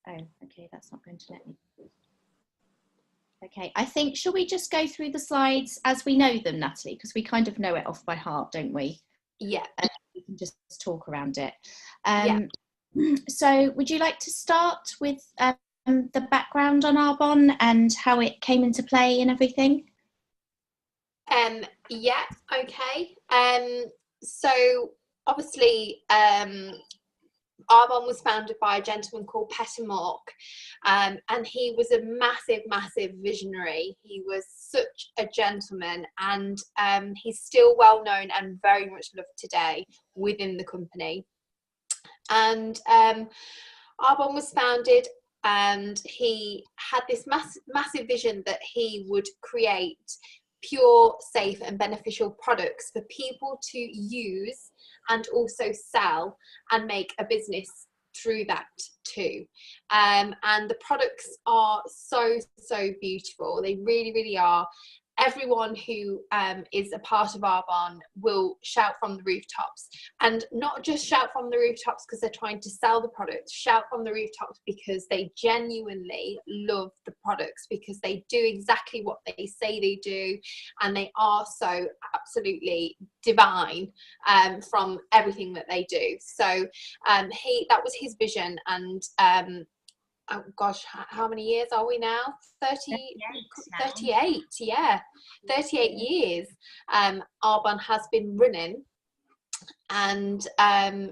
Oh, okay, that's not going to let me. Okay, I think, shall we just go through the slides as we know them, Natalie? Because we kind of know it off by heart, don't we? Yeah. We can just talk around it. Yeah. So would you like to start with the background on Arbonne and how it came into play and everything? Yeah, okay. So obviously, Arbonne was founded by a gentleman called Pettimore, and he was a massive visionary. He was such a gentleman, and he's still well known and very much loved today within the company. And Arbonne was founded, and he had this massive vision that he would create pure, safe and beneficial products for people to use and also sell and make a business through that too. And the products are so beautiful. They really are. Everyone who is a part of Arbonne will shout from the rooftops, and not just shout from the rooftops because they're trying to sell the products, shout from the rooftops because they genuinely love the products, because they do exactly what they say they do, and they are so absolutely divine from everything that they do. So that was his vision, and oh gosh, how many years are we now? 38, yeah. 38 years Arbonne has been running, and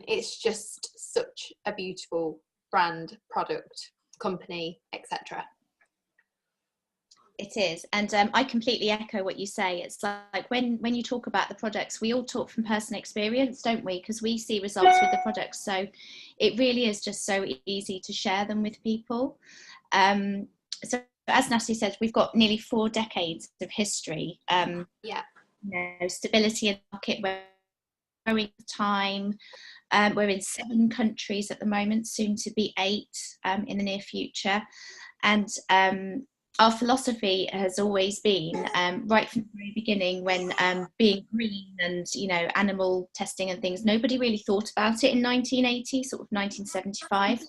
it's just such a beautiful brand, product, company, etc. It is, and I completely echo what you say. It's like when you talk about the projects, we all talk from personal experience, don't we? Because we see results with the projects, so it really is just so easy to share them with people. So as Natalie said, we've got nearly 4 decades of history. Yeah. You know, stability in the market, we're growing time. We're in 7 countries at the moment, soon to be 8 in the near future, and our philosophy has always been, right from the very beginning, when being green and, you know, animal testing and things, nobody really thought about it in 1980, sort of 1975.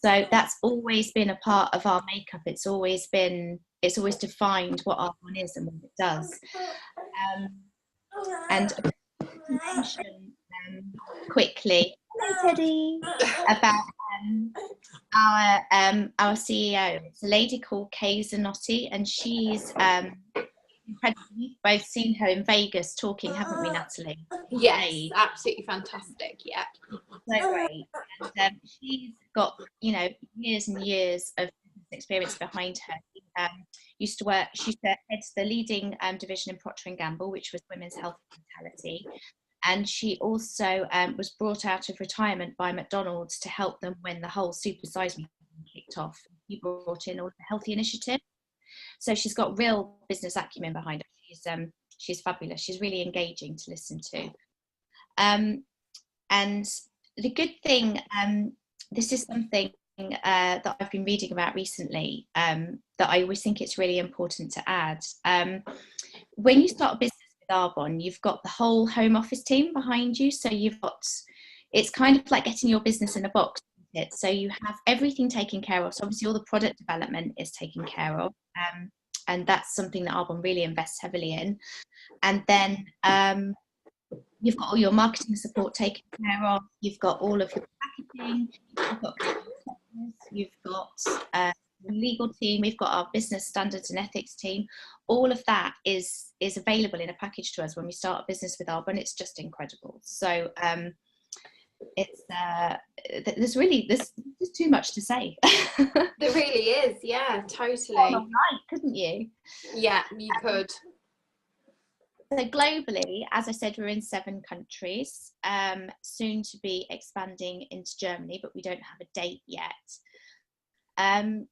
So that's always been a part of our makeup. It's always defined what Arbonne is and what it does. And mention quickly, hello Teddy, about our CEO. It's a lady called Kay Zanotti, and she's incredible. We've both seen her in Vegas talking, haven't we, Natalie? Yes, absolutely fantastic. Yeah, so great. And she's got, you know, years and years of experience behind her. She used to head the leading division in Procter & Gamble, which was women's health and vitality. And she also was brought out of retirement by McDonald's to help them when the whole Super Size Me kicked off. He brought in all the healthy initiative. So she's got real business acumen behind her. She's fabulous. She's really engaging to listen to. And the good thing, this is something that I've been reading about recently, that I always think it's really important to add. When you start a business with Arbonne, you've got the whole home office team behind you. So it's kind of like getting your business in a box. So you have everything taken care of. So obviously all the product development is taken care of. And that's something that Arbonne really invests heavily in. And then you've got all your marketing support taken care of. You've got all of your packaging. You've got the legal team. We've got our business standards and ethics team. All of that is available in a package to us when we start a business with Arbonne. It's just incredible. So there's too much to say. There really is. Yeah, totally. Right, couldn't you? Yeah, you could. So globally, as I said, we're in 7 countries, soon to be expanding into Germany, but we don't have a date yet. And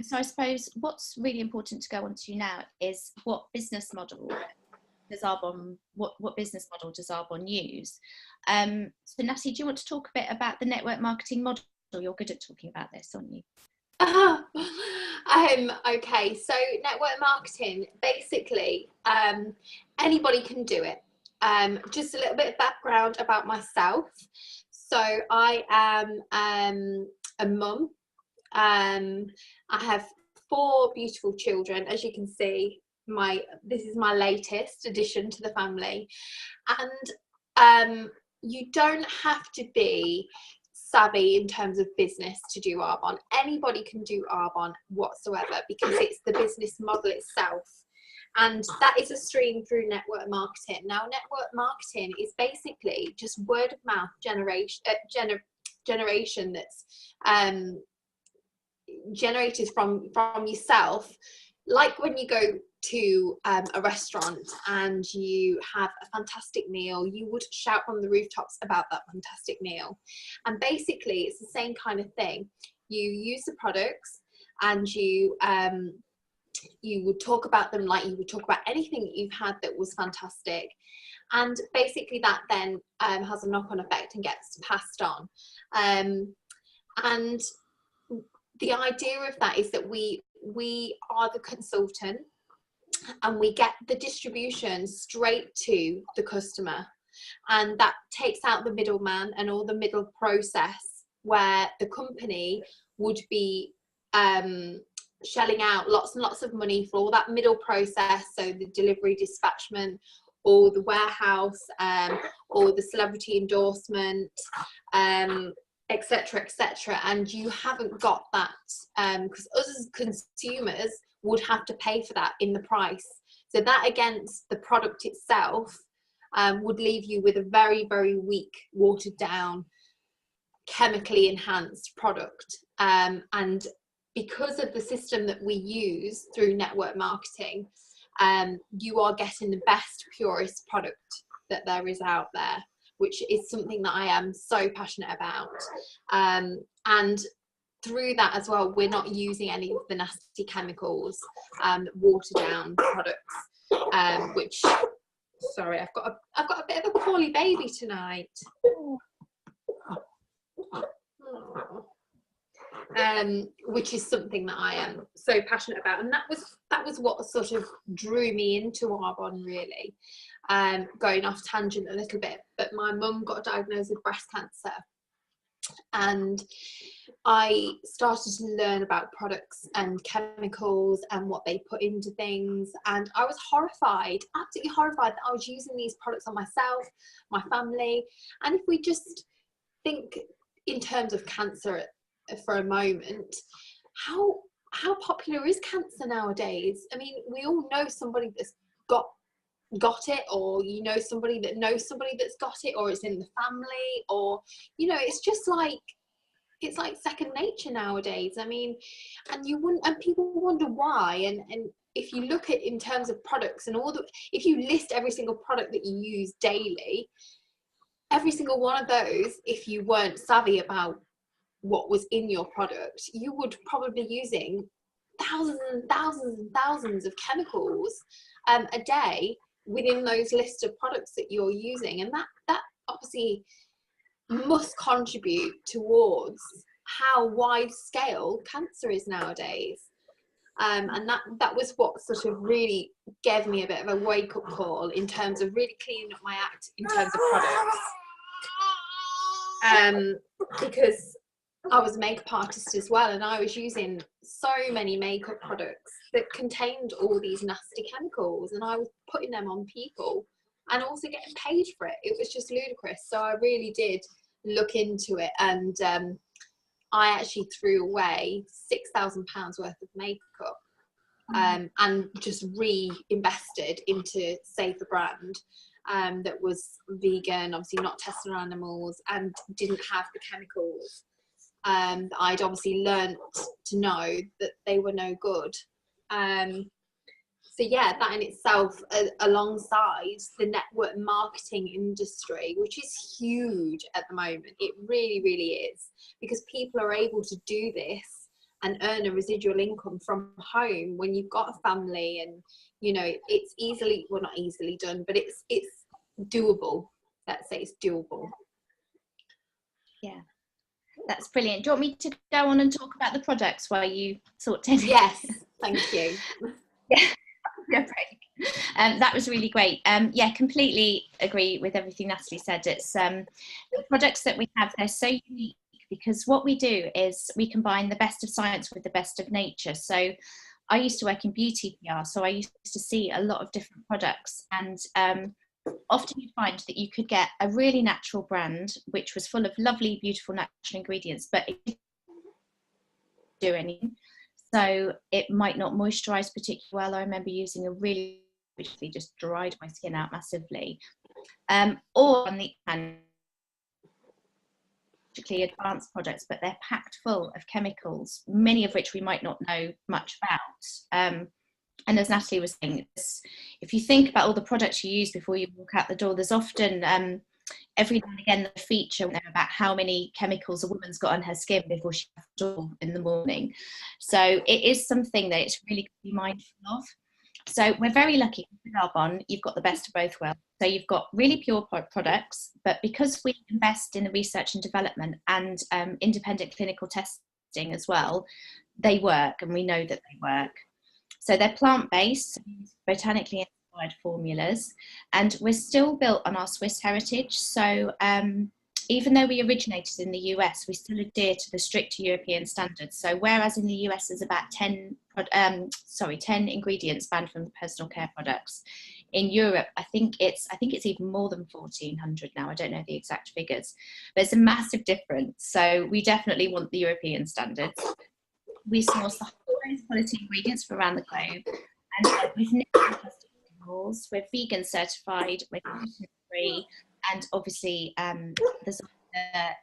so I suppose what's really important to go on to now is what business model does Arbonne use? So Natalie, do you want to talk a bit about the network marketing model? You're good at talking about this, aren't you? Okay, so network marketing, basically, anybody can do it. Just a little bit of background about myself. So I am a mum. I have 4 beautiful children, as you can see. This is my latest addition to the family, and you don't have to be savvy in terms of business to do Arbonne. Anybody can do Arbonne whatsoever, because it's the business model itself, and that is a stream through network marketing. Now, network marketing is basically just word of mouth generation that's generated from yourself. Like when you go to a restaurant and you have a fantastic meal, you would shout from the rooftops about that fantastic meal. And basically it's the same kind of thing. You use the products and you would talk about them like you would talk about anything that you've had that was fantastic. And basically that then has a knock-on effect and gets passed on. And the idea of that is that we are the consultant, and we get the distribution straight to the customer, and that takes out the middleman and all the middle process where the company would be shelling out lots and lots of money for all that middle process, so the delivery dispatchment or the warehouse or the celebrity endorsement, etc, etc. And you haven't got that, because us as consumers would have to pay for that in the price. So that against the product itself would leave you with a very, very weak, watered down, chemically enhanced product. And because of the system that we use through network marketing, you are getting the best, purest product that there is out there, which is something that I am so passionate about. And through that as well, we're not using any of the nasty chemicals, water down products, which, sorry, I've got a bit of a poorly baby tonight. Which is something that I am so passionate about, and that was what sort of drew me into Arbonne, really. Going off tangent a little bit, but my mum got diagnosed with breast cancer, and I started to learn about products and chemicals and what they put into things, and I was horrified, absolutely horrified, that I was using these products on myself, my family. And if we just think in terms of cancer for a moment, how popular is cancer nowadays? I mean, we all know somebody that's got it, or you know somebody that knows somebody that's got it, or it's in the family, or you know, it's just like, it's like second nature nowadays. I mean, and people wonder why. And if you look at in terms of products and if you list every single product that you use daily, every single one of those, if you weren't savvy about what was in your product, you would probably be using thousands and thousands and thousands of chemicals a day within those lists of products that you're using. And that obviously must contribute towards how wide scale cancer is nowadays. And that was what sort of really gave me a bit of a wake-up call in terms of really cleaning up my act in terms of products. Because I was a makeup artist as well, and I was using so many makeup products that contained all these nasty chemicals, and I was putting them on people and also getting paid for it. It was just ludicrous. So I really did look into it, and I actually threw away £6,000 worth of makeup, and just reinvested into Safer Brand, that was vegan, obviously not tested on animals, and didn't have the chemicals. I'd obviously learnt to know that they were no good. So yeah, that in itself, alongside the network marketing industry, which is huge at the moment, it really, really is, because people are able to do this and earn a residual income from home when you've got a family, and you know, it's easily, well, not easily done, but it's doable. Let's say it's doable. Yeah. That's brilliant. Do you want me to go on and talk about the products while you sort it? Yes, thank you. Yeah, break. That was really great. Yeah, completely agree with everything Natalie said. It's the products that we have, they're so unique because what we do is we combine the best of science with the best of nature. So I used to work in beauty PR, so I used to see a lot of different products, and often you'd find that you could get a really natural brand which was full of lovely, beautiful natural ingredients, but it didn't do anything. So it might not moisturize particularly well. I remember using a really, which just dried my skin out massively. Or on the hand, advanced products, but they're packed full of chemicals, many of which we might not know much about. And as Natalie was saying, if you think about all the products you use before you walk out the door, there's often every now and again the feature about how many chemicals a woman's got on her skin before she has the door in the morning. So it is something that it's really good to be mindful of. So we're very lucky with Arbonne. You've got the best of both worlds. So you've got really pure products, but because we invest in the research and development and independent clinical testing as well, they work, and we know that they work. So they're plant-based, botanically inspired formulas, and we're still built on our Swiss heritage. So even though we originated in the US, we still adhere to the strict European standards. So whereas in the US there's about 10 ingredients banned from the personal care products, in Europe I think it's even more than 1,400 now. I don't know the exact figures, but it's a massive difference. So we definitely want the European standards. We source the highest quality ingredients from around the globe, and we've never tested animals. We're vegan certified, we're gluten free, and obviously there's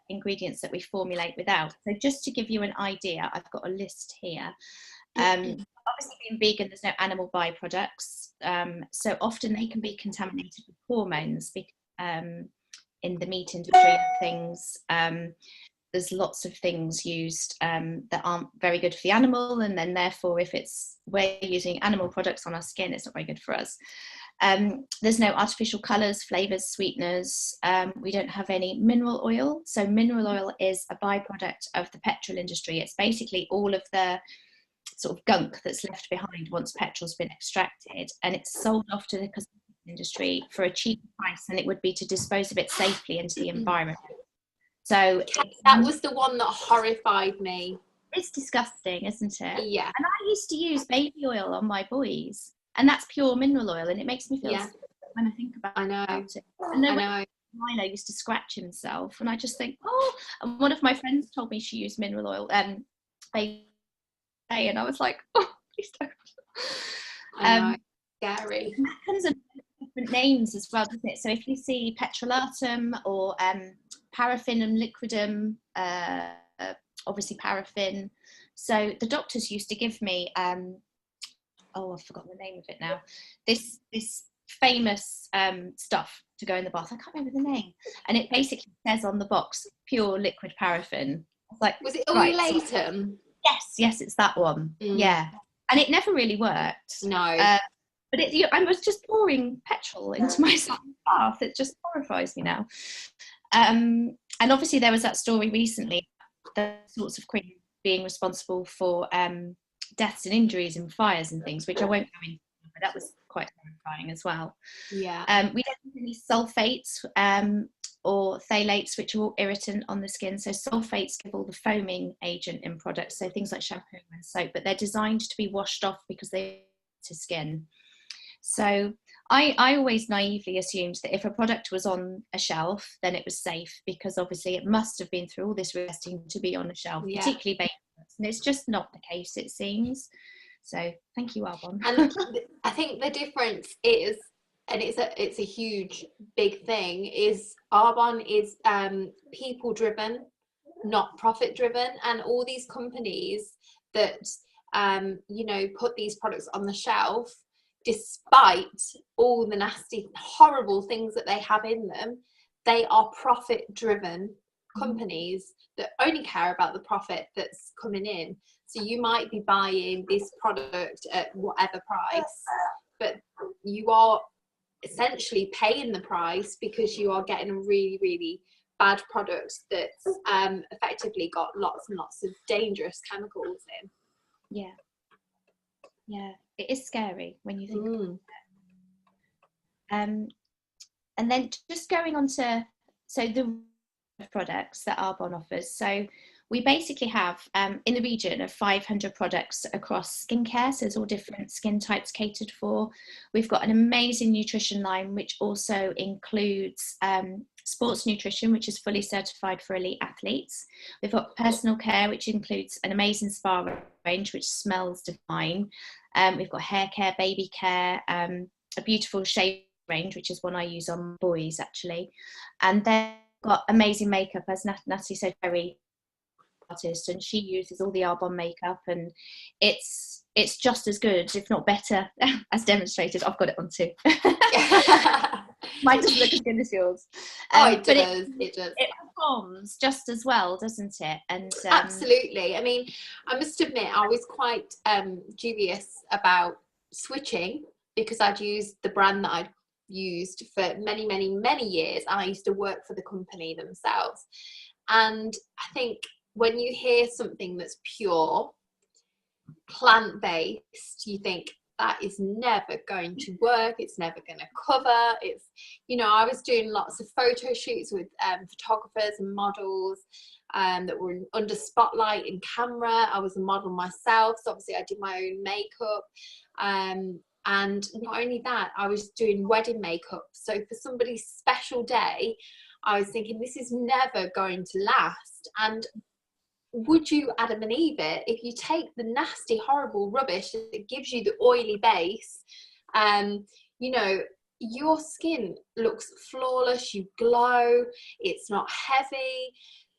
ingredients that we formulate without. So just to give you an idea, I've got a list here. Obviously being vegan, there's no animal byproducts, so often they can be contaminated with hormones in the meat industry and things. There's lots of things used that aren't very good for the animal, and then therefore if we're using animal products on our skin, it's not very good for us. There's no artificial colours, flavours, sweeteners. We don't have any mineral oil. So mineral oil is a byproduct of the petrol industry. It's basically all of the sort of gunk that's left behind once petrol's been extracted, and it's sold off to the cosmetic industry for a cheaper price than it would be to dispose of it safely into the environment. So that was the one that horrified me. It's disgusting, isn't it? Yeah. And I used to use baby oil on my boys, and that's pure mineral oil, and it makes me feel sick when I think about it. And then Milo used to scratch himself, and I just think, and one of my friends told me she used mineral oil baby, and I was like, please don't. I know. Scary. That comes in different names as well, doesn't it? So if you see petrolatum or paraffinum liquidum, obviously paraffin. So the doctors used to give me I've forgotten the name of it now, this famous stuff to go in the bath. I can't remember the name, and it basically says on the box pure liquid paraffin. I was like, was it Oleatum? Yes, it's that one. Yeah, and it never really worked. No. But I was just pouring petrol into my son's bath. It just horrifies me now. And obviously there was that story recently, the sorts of cream being responsible for deaths and injuries and fires and things, which I won't go into, but that was quite terrifying as well. Yeah. We don't have any sulfates or phthalates, which are all irritant on the skin. So sulfates give all the foaming agent in products, so things like shampoo and soap, but they're designed to be washed off because they to skin. So I always naively assumed that if a product was on a shelf, then it was safe, because obviously it must have been through all this testing to be on a shelf, particularly baby products. And it's just not the case, it seems. So thank you, Arbonne. And I think the difference is, and it's a huge big thing, is Arbonne is people driven, not profit driven, and all these companies that put these products on the shelf, despite all the nasty, horrible things that they have in them, they are profit driven companies that only care about the profit that's coming in. So you might be buying this product at whatever price, but you are essentially paying the price because you are getting a really, really bad product that's effectively got lots and lots of dangerous chemicals in. Yeah, it is scary when you think about it. And then just going on to, so the products that Arbonne offers. So we basically have in the region of 500 products across skincare, so there's all different skin types catered for. We've got an amazing nutrition line, which also includes sports nutrition, which is fully certified for elite athletes. We've got personal care, which includes an amazing spa range, which smells divine. We've got hair care, baby care, a beautiful shave range, which is one I use on boys actually. And then got amazing makeup, as Natalie said, very artist, and she uses all the Arbonne makeup, and it's just as good, if not better, as demonstrated. I've got it on too. Mine doesn't look as good as yours. It does. It performs just as well, doesn't it? And absolutely. I mean, I must admit, I was quite dubious about switching, because I'd used the brand that I'd used for many, many, many years, and I used to work for the company themselves. And I think when you hear something that's pure, plant-based, you think that is never going to work, it's never going to cover. It's, you know, I was doing lots of photo shoots with photographers and models that were under spotlight in camera. I was a model myself, so obviously I did my own makeup, and not only that, I was doing wedding makeup. So for somebody's special day, I was thinking, this is never going to last. And would you, Adam and Eve, it if you take the nasty, horrible rubbish that gives you the oily base, you know, your skin looks flawless, you glow, it's not heavy,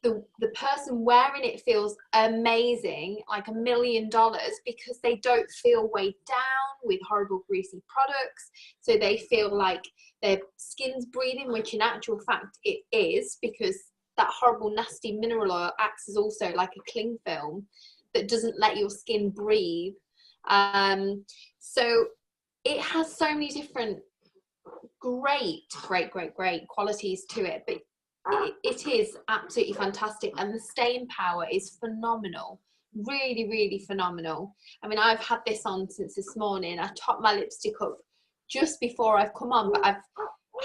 the person wearing it feels amazing, like $1 million, because they don't feel weighed down with horrible greasy products. So they feel like their skin's breathing, which in actual fact it is, because that horrible nasty mineral oil acts as also like a cling film that doesn't let your skin breathe. So it has so many different great qualities to it, but it is absolutely fantastic, and the staying power is phenomenal, really phenomenal. I mean, I've had this on since this morning. I topped my lipstick up just before I've come on, but I've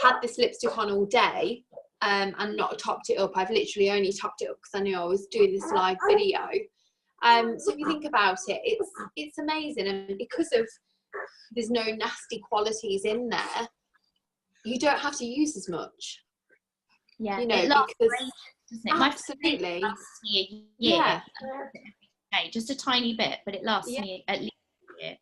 had this lipstick on all day, and not topped it up. I've literally only topped it up because I knew I was doing this live video. So if you think about it, it's amazing, and because of there's no nasty qualities in there, you don't have to use as much. Yeah, you know, it lasts because great, doesn't it? absolutely, lasts me a year. yeah, Okay, just a tiny bit, but it lasts me at least a year.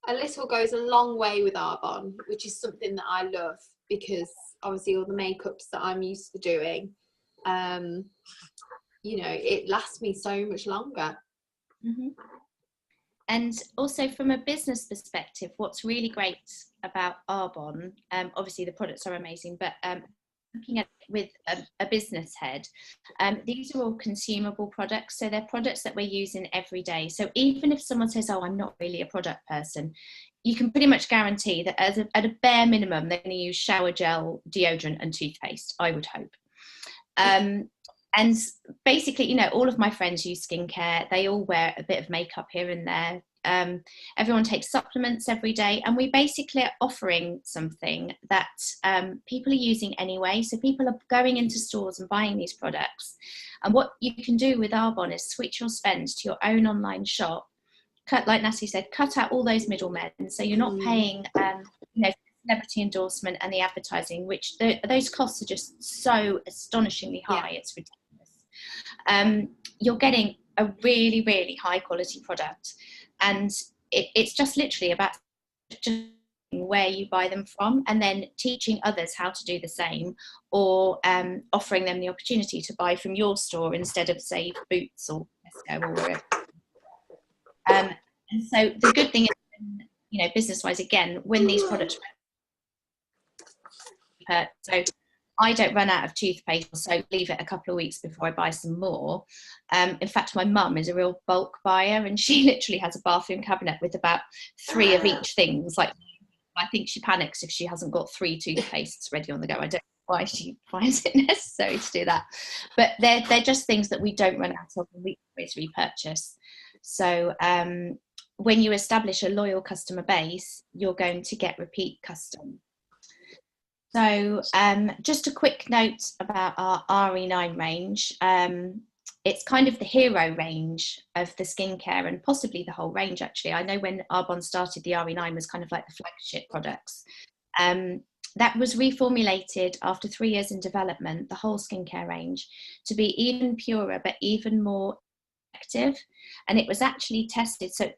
A little goes a long way with Arbonne, which is something that I love, because obviously all the makeups that I'm used to doing, you know, it lasts me so much longer. Mm-hmm. And also from a business perspective, what's really great about Arbonne, obviously the products are amazing, but looking at it with a business head, these are all consumable products. So they're products that we're using every day. So even if someone says, oh, I'm not really a product person, you can pretty much guarantee that at a bare minimum, they're going to use shower gel, deodorant and toothpaste, I would hope. And basically, you know, all of my friends use skincare. They all wear a bit of makeup here and there. Everyone takes supplements every day, and we basically are offering something that people are using anyway. So people are going into stores and buying these products. And what you can do with Arbonne is switch your spend to your own online shop. Cut, like Natalie said, cut out all those middlemen. So you're not paying, you know, celebrity endorsement and the advertising, which those costs are just so astonishingly high. It's ridiculous. You're getting a really, really high quality product, and it's just literally about just where you buy them from, and then teaching others how to do the same, or offering them the opportunity to buy from your store instead of, say, Boots or Tesco or wherever. And so the good thing is, you know, business-wise, again, when these products, so I don't run out of toothpaste, so leave it a couple of weeks before I buy some more. In fact, my mum is a real bulk buyer, and she literally has a bathroom cabinet with about 3 of each things. Like, I think she panics if she hasn't got 3 toothpastes ready on the go. I don't know why she finds it necessary to do that, but they're just things that we don't run out of and we always repurchase. So when you establish a loyal customer base, you're going to get repeat custom. So just a quick note about our RE9 range. It's kind of the hero range of the skincare, and possibly the whole range actually. I know when Arbonne started, the RE9 was kind of like the flagship products. That was reformulated after 3 years in development, the whole skincare range, to be even purer but even more effective. And it was actually tested. So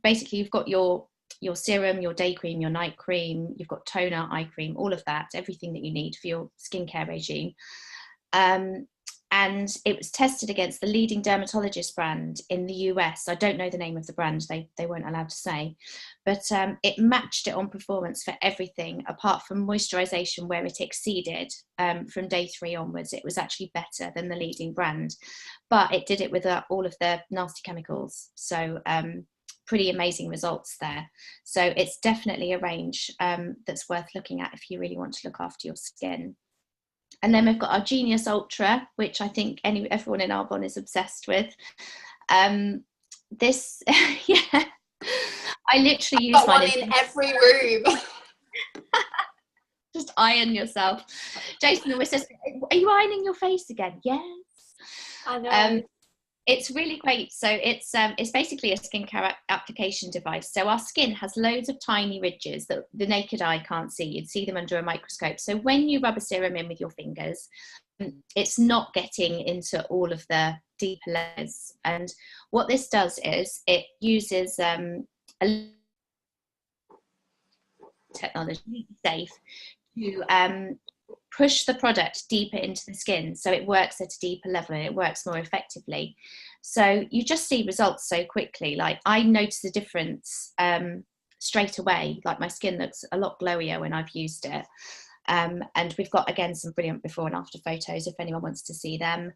basically you've got your serum, your day cream, your night cream, you've got toner, eye cream, all of that, everything that you need for your skincare regime. And it was tested against the leading dermatologist brand in the US. I don't know the name of the brand, they weren't allowed to say, but it matched it on performance for everything apart from moisturization, where it exceeded from day 3 onwards. It was actually better than the leading brand, but it did it with all of the nasty chemicals. So pretty amazing results there. So it's definitely a range that's worth looking at if you really want to look after your skin. And then we've got our Genius Ultra, which I think everyone in Arbonne is obsessed with. This, yeah, I literally use one in every room. Just iron yourself. Jason always says, "Are you ironing your face again?" Yes. I know. It's really great. So it's basically a skincare application device. So our skin has loads of tiny ridges that the naked eye can't see. You'd see them under a microscope. So when you rub a serum in with your fingers, it's not getting into all of the deeper layers. And what this does is it uses a technology safe to push the product deeper into the skin, so it works at a deeper level and it works more effectively. So you just see results so quickly. Like I notice the difference straight away. Like my skin looks a lot glowier when I've used it. And we've got again some brilliant before and after photos if anyone wants to see them.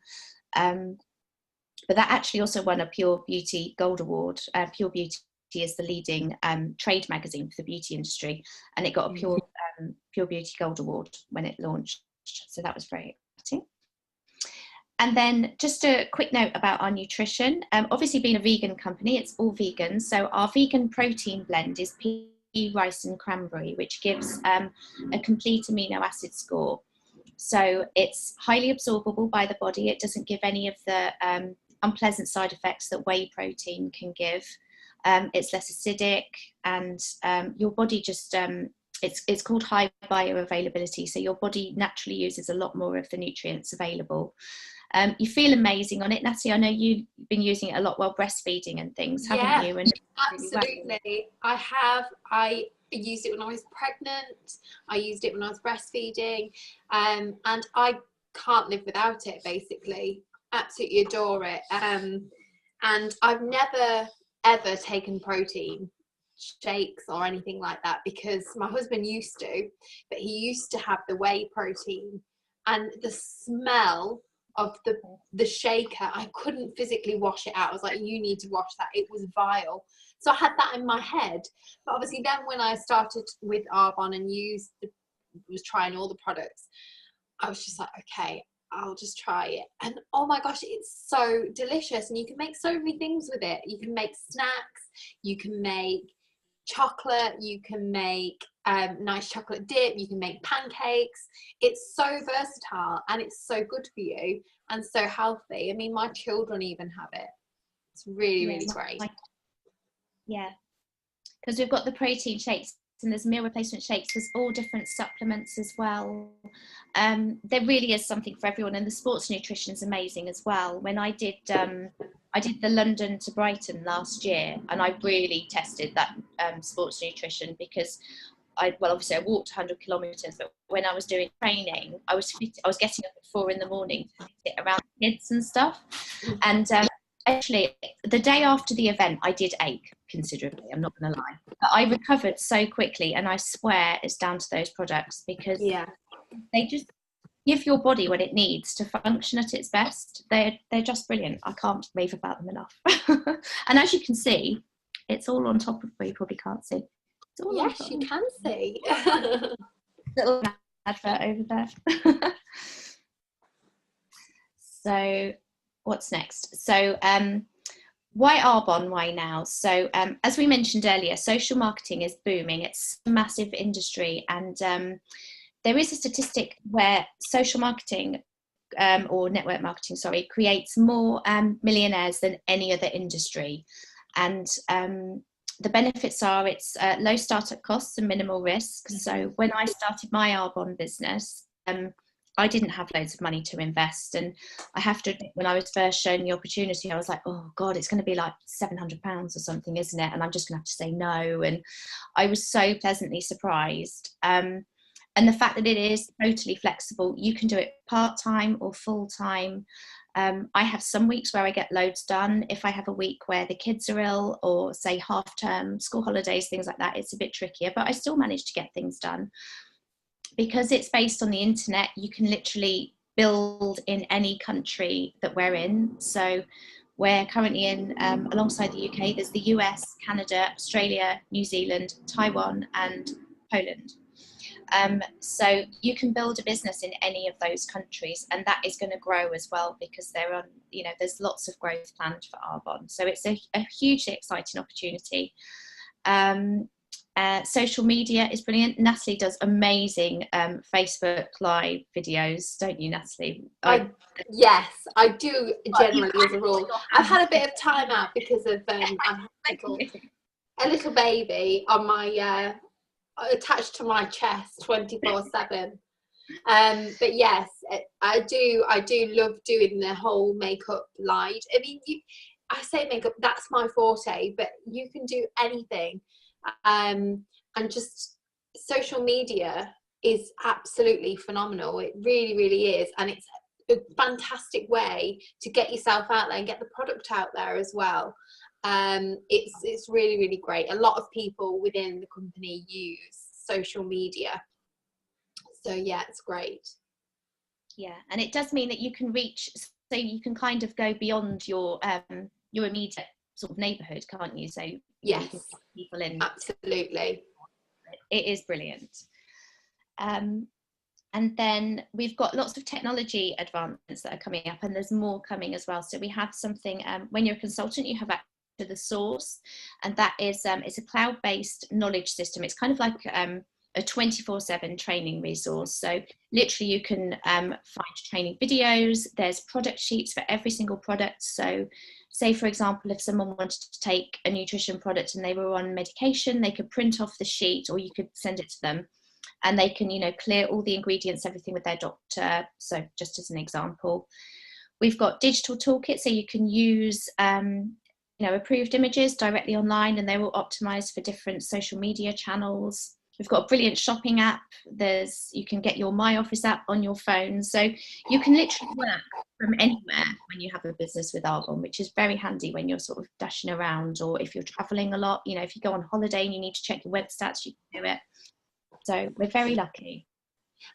But that actually also won a Pure Beauty Gold Award. Pure Beauty is the leading trade magazine for the beauty industry, and it got a Pure Beauty Gold Award when it launched. So that was very exciting. And then just a quick note about our nutrition. Obviously being a vegan company, it's all vegan. So our vegan protein blend is pea, rice and cranberry, which gives a complete amino acid score. So it's highly absorbable by the body. It doesn't give any of the unpleasant side effects that whey protein can give. It's less acidic, and your body just, it's called high bioavailability. So your body naturally uses a lot more of the nutrients available. You feel amazing on it. Natalie, I know you've been using it a lot while breastfeeding and things, haven't you? And absolutely. Really well. I used it when I was pregnant. I used it when I was breastfeeding. And I can't live without it, basically. Absolutely adore it. And I've never ever taken protein shakes or anything like that, because my husband used to, but he used to have the whey protein, and the smell of the shaker, I couldn't physically wash it out. I was like, you need to wash that. It was vile. So I had that in my head. But obviously then when I started with Arbonne and was trying all the products, I was just like, okay, I'll just try it. And oh my gosh, it's so delicious. And you can make so many things with it. You can make snacks, you can make chocolate, you can make nice chocolate dip, you can make pancakes. It's so versatile and it's so good for you and so healthy. I mean, my children even have it. It's really, really great. Yeah, because we've got the protein shakes and there's meal replacement shakes, there's all different supplements as well. There really is something for everyone, and the sports nutrition is amazing as well. When I did the London to Brighton last year, and I really tested that sports nutrition, because obviously I walked 100 kilometres, but when I was doing training, I was getting up at 4 in the morning to fit around kids and stuff. And actually, the day after the event, I did ache considerably, I'm not going to lie. But I recovered so quickly, and I swear it's down to those products, because they just give your body what it needs to function at its best. They're just brilliant. I can't rave about them enough. And as you can see, it's all on top of where you probably can't see. Yes, you can see. Little advert over there. So what's next? So why Arbonne? Why now? So as we mentioned earlier, social marketing is booming. It's a massive industry, and there is a statistic where social marketing or network marketing, sorry, creates more millionaires than any other industry. And the benefits are it's low startup costs and minimal risk. So when I started my Arbonne business, I didn't have loads of money to invest. And I have to admit, when I was first shown the opportunity, I was like, oh God, it's going to be like £700 or something, isn't it? And I'm just going to have to say no. And I was so pleasantly surprised. And the fact that it is totally flexible, you can do it part-time or full-time. I have some weeks where I get loads done. If I have a week where the kids are ill, or say half term, school holidays, things like that, it's a bit trickier, but I still manage to get things done. Because it's based on the internet, you can literally build in any country that we're in. So we're currently in, alongside the UK, there's the US, Canada, Australia, New Zealand, Taiwan, and Poland. So you can build a business in any of those countries, and that is going to grow as well, because there's lots of growth planned for Arbonne. So it's a hugely exciting opportunity. Social media is brilliant. Natalie does amazing Facebook live videos, don't you, Natalie? Yes, I do generally as a rule. I've had a bit of time out because of I've had a little baby on my attached to my chest 24/7. But yes, I do love doing the whole makeup live. I mean, I say makeup, that's my forte, but you can do anything. And just social media is absolutely phenomenal. It really, really is. And it's a fantastic way to get yourself out there and get the product out there as well. It's really, really great. A lot of people within the company use social media. So yeah, it's great. Yeah, and it does mean that you can reach, so you can kind of go beyond your immediate sort of neighbourhood, can't you? So yes, you can get people in. Absolutely. It is brilliant. And then we've got lots of technology advancements that are coming up, and there's more coming as well. So we have something, when you're a consultant, you have access to the source, and that is it's a cloud-based knowledge system. It's kind of like a 24/7 training resource. So literally you can find training videos. There's product sheets for every single product. So say, for example, if someone wanted to take a nutrition product and they were on medication, they could print off the sheet, or you could send it to them, and they can, clear all the ingredients, everything with their doctor. So just as an example, we've got digital toolkits, so you can use approved images directly online, and they're all optimized for different social media channels. We've got a brilliant shopping app. You can get your My Office app on your phone. So you can literally work from anywhere when you have a business with Arbonne, which is very handy when you're sort of dashing around, or if you're traveling a lot, if you go on holiday and you need to check your web stats, you can do it. So we're very lucky.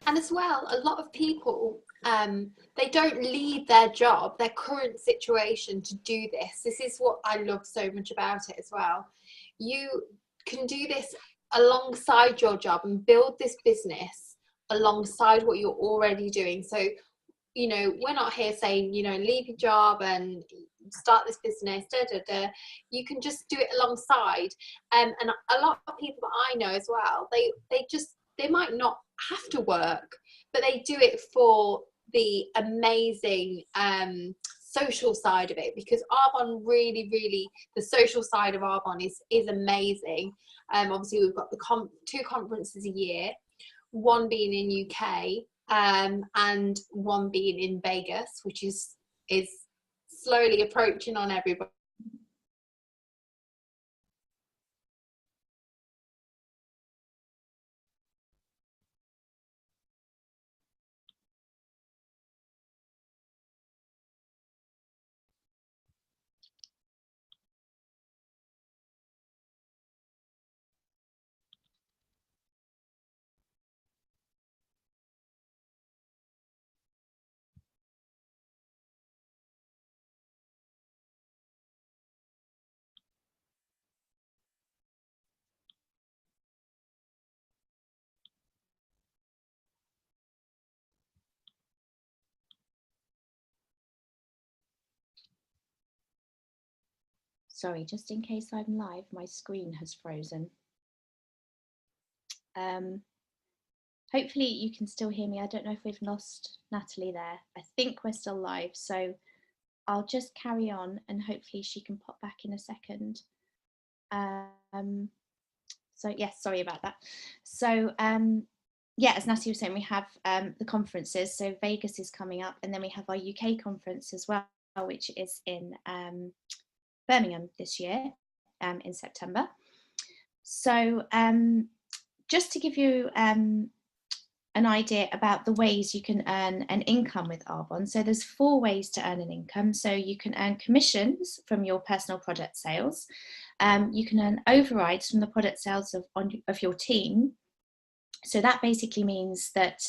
And as well, a lot of people, they don't leave their job, their current situation, to do this. This is what I love so much about it as well. You can do this alongside your job and build this business alongside what you're already doing. So, we're not here saying, leave your job and start this business, You can just do it alongside. And a lot of people that I know as well, they might not have to work, but they do it for the amazing social side of it, because Arbonne really, the social side of Arbonne is amazing. Obviously we've got the 2 conferences a year, one being in UK and one being in Vegas, which is slowly approaching on everybody. Sorry, just in case I'm live, my screen has frozen. hopefully you can still hear me. I don't know if we've lost Natalie there. I think we're still live, so I'll just carry on and hopefully she can pop back in a second. So yes, sorry about that. So yeah, as Natalie was saying, we have the conferences. So Vegas is coming up, and then we have our UK conference as well, which is in Birmingham this year in September. So just to give you an idea about the ways you can earn an income with Arbonne. So there's 4 ways to earn an income. So you can earn commissions from your personal product sales. You can earn overrides from the product sales of your team. So that basically means that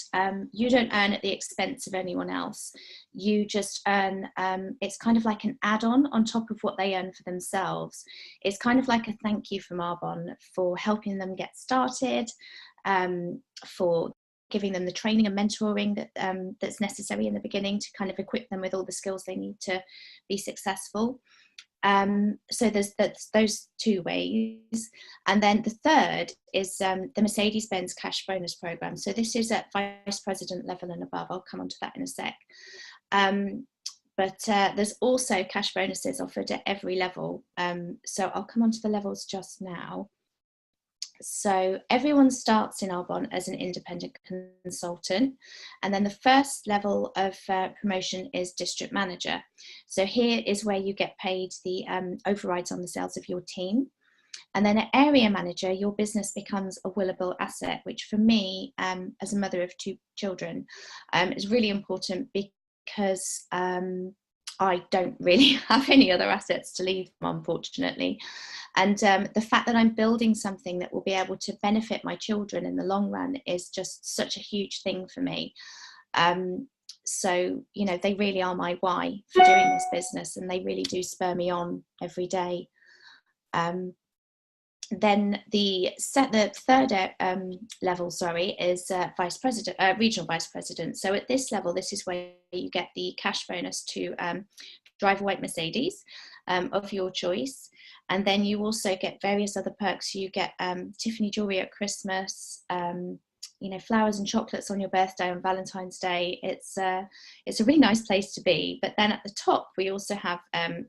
you don't earn at the expense of anyone else. You just earn, it's kind of like an add-on on top of what they earn for themselves. It's kind of like a thank you from Arbonne for helping them get started, for giving them the training and mentoring that that's necessary in the beginning to kind of equip them with all the skills they need to be successful. So there's those 2 ways, and then the third is the Mercedes-Benz cash bonus program. So this is at vice president level and above. I'll come on to that in a sec. But there's also cash bonuses offered at every level. So I'll come on to the levels just now. So everyone starts in Arbonne as an independent consultant, and then the first level of promotion is district manager. So here is where you get paid the overrides on the sales of your team. And then at area manager, your business becomes a willable asset, which for me, as a mother of 2 children, is really important because I don't really have any other assets to leave them, unfortunately. And the fact that I'm building something that will be able to benefit my children in the long run is just such a huge thing for me. So, you know, they really are my why for doing this business, and they really do spur me on every day. Then the third level, is vice president, regional vice president. So at this level, this is where you get the cash bonus to drive a white Mercedes of your choice. And then you also get various other perks. You get Tiffany jewelry at Christmas, you know, flowers and chocolates on your birthday, on Valentine's Day. It's a really nice place to be. But then at the top, we also have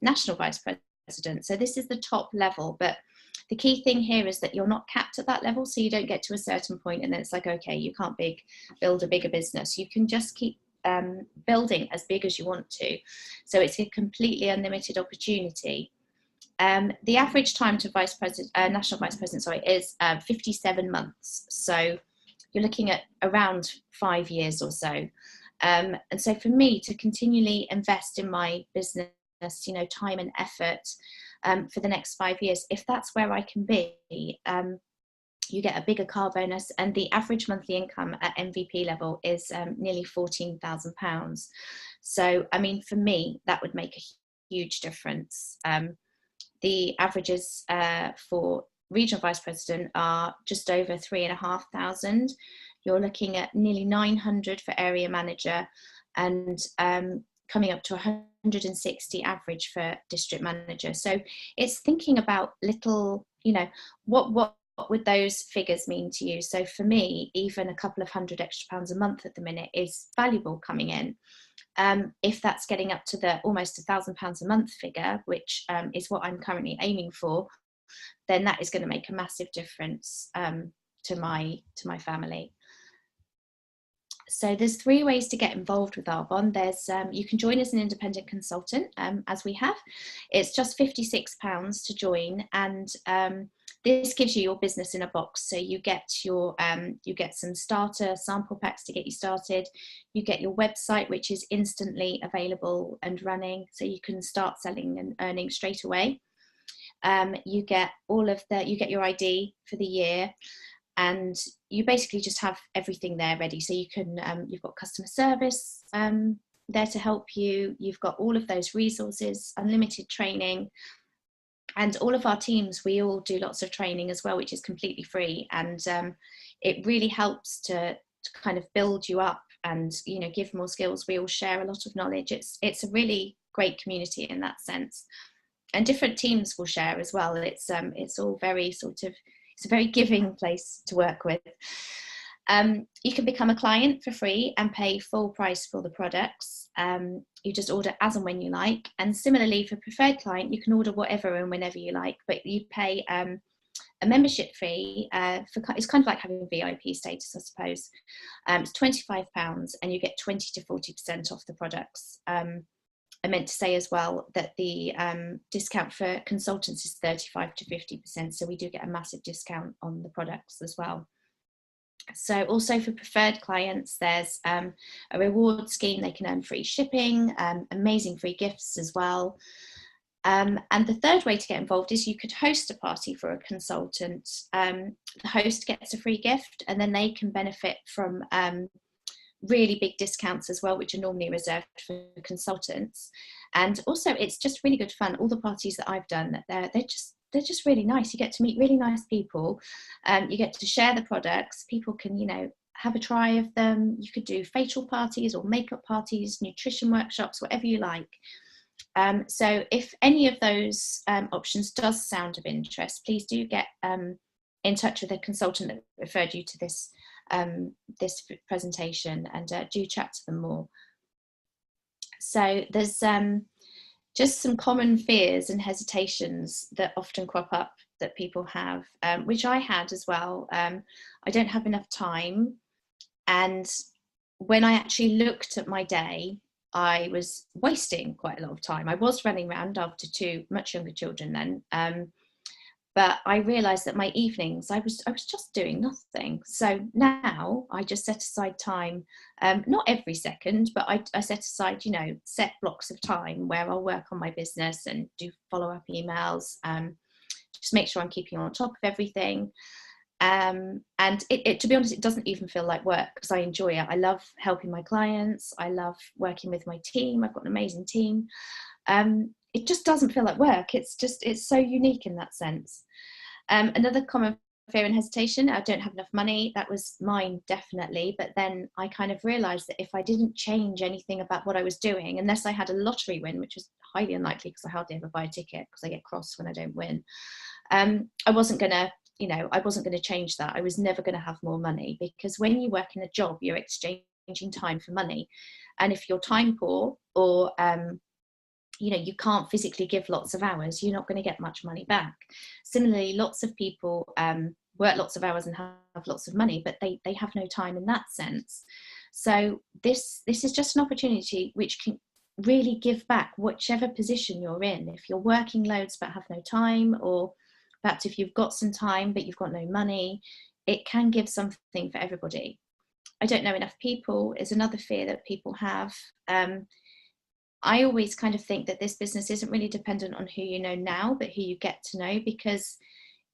national vice president. So this is the top level, but the key thing here is that you're not capped at that level, so you don't get to a certain point and then it's like, okay, you can't build a bigger business. You can just keep building as big as you want to. So it's a completely unlimited opportunity. The average time to national vice president, is 57 months. So you're looking at around 5 years or so. And so for me to continually invest in my business, you know, time and effort, for the next 5 years, if that's where I can be, you get a bigger car bonus, and the average monthly income at MVP level is nearly £14,000. So, I mean, for me, that would make a huge difference. The averages for regional vice president are just over 3,500. You're looking at nearly 900 for area manager, and coming up to 160 average for district manager. So it's thinking about little, you know, what would those figures mean to you? So for me, even a couple of £100 extra a month at the minute is valuable coming in. If that's getting up to the almost £1,000 a month figure, which is what I'm currently aiming for, then that is going to make a massive difference to my family. So there's 3 ways to get involved with Arbonne. There's you can join as an independent consultant, as we have. It's just £56 to join, and this gives you your business in a box. So you get your you get some starter sample packs to get you started. You get your website, which is instantly available and running, so you can start selling and earning straight away. You get you get your ID for the year. And you basically just have everything there ready. So you can, you've got customer service there to help you. You've got all of those resources, unlimited training. And all of our teams, we all do lots of training as well, which is completely free. And it really helps to kind of build you up and, you know, give more skills. We all share a lot of knowledge. It's a really great community in that sense. And different teams will share as well. It's all very sort of, it's a very giving place to work with. You can become a client for free and pay full price for the products. You just order as and when you like. And similarly, for preferred client, you can order whatever and whenever you like, but you pay a membership fee. It's kind of like having VIP status, I suppose. It's £25 and you get 20 to 40% off the products. I meant to say as well that the discount for consultants is 35 to 50%. So we do get a massive discount on the products as well. So also for preferred clients, there's a reward scheme. They can earn free shipping, amazing free gifts as well. And the third way to get involved is you could host a party for a consultant. The host gets a free gift and then they can benefit from really big discounts as well, which are normally reserved for consultants. And also it's just really good fun. All the parties that I've done, they're just really nice. You get to meet really nice people. You get to share the products. People can, you know, have a try of them. You could do facial parties or makeup parties, nutrition workshops, whatever you like. So if any of those options does sound of interest, please do get in touch with a consultant that referred you to this this presentation, and do chat to them more. So there's just some common fears and hesitations that often crop up that people have, which I had as well. I don't have enough time. And when I actually looked at my day, I was wasting quite a lot of time. I was running around after two much younger children then. But I realised that my evenings, I was just doing nothing. So now I just set aside time, not every second, but I set aside, you know, set blocks of time where I'll work on my business and do follow-up emails, just make sure I'm keeping on top of everything. And to be honest, it doesn't even feel like work because I enjoy it. I love helping my clients. I love working with my team. I've got an amazing team. It just doesn't feel like work. It's so unique in that sense. Another common fear and hesitation, I don't have enough money. That was mine, definitely. But then I kind of realised that if I didn't change anything about what I was doing, unless I had a lottery win, which was highly unlikely because I hardly ever buy a ticket because I get cross when I don't win, I wasn't going to change that. I was never going to have more money, because when you work in a job, you're exchanging time for money. And if you're time poor or you can't physically give lots of hours, you're not going to get much money back. Similarly, lots of people work lots of hours and have lots of money, but they have no time in that sense. So this is just an opportunity which can really give back whichever position you're in. If you're working loads but have no time, or perhaps if you've got some time but you've got no money, it can give something for everybody. I don't know enough people is another fear that people have. I always kind of think that this business isn't really dependent on who you know now, but who you get to know, because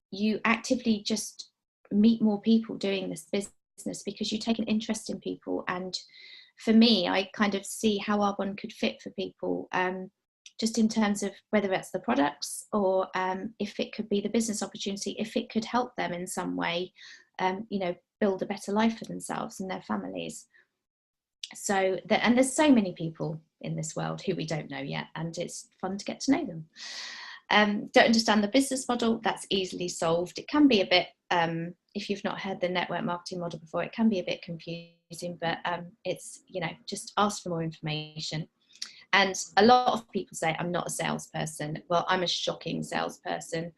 you actively just meet more people doing this business because you take an interest in people. And for me, I kind of see how Arbonne could fit for people, just in terms of whether it's the products or if it could be the business opportunity, if it could help them in some way, build a better life for themselves and their families. So and there's so many people in this world who we don't know yet, and it's fun to get to know them. Don't understand the business model, that's easily solved. It can be a bit, if you've not heard the network marketing model before, it can be a bit confusing, but it's, just ask for more information. And a lot of people say, I'm not a salesperson. Well, I'm a shocking salesperson.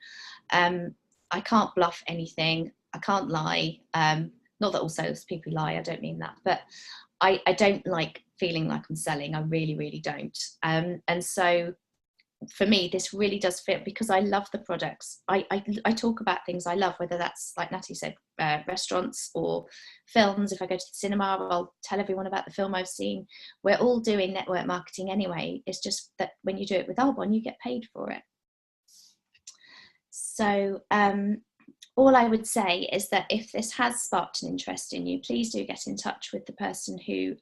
I can't bluff anything. I can't lie. Not that all salespeople lie, I don't mean that, but I don't like feeling like I'm selling. I really, really don't. And so for me, this really does fit because I love the products. I talk about things I love, whether that's, like Natalie said, restaurants or films. If I go to the cinema, I'll tell everyone about the film I've seen. We're all doing network marketing anyway. It's just that when you do it with Arbonne, you get paid for it. So all I would say is that if this has sparked an interest in you, please do get in touch with the person who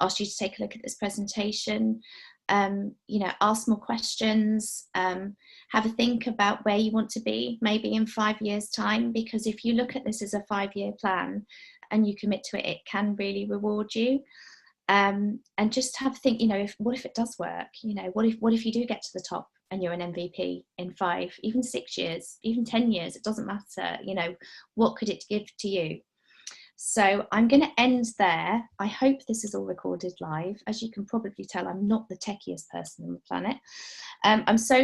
asked you to take a look at this presentation. Ask more questions, have a think about where you want to be maybe in 5 years' time, because if you look at this as a 5-year plan and you commit to it, it can really reward you. And just have a think, what if it does work? What if you do get to the top and you're an MVP in 5, even 6 years, even 10 years, it doesn't matter, what could it give to you? So I'm going to end there. I hope this is all recorded live. As you can probably tell, I'm not the techiest person on the planet. I'm so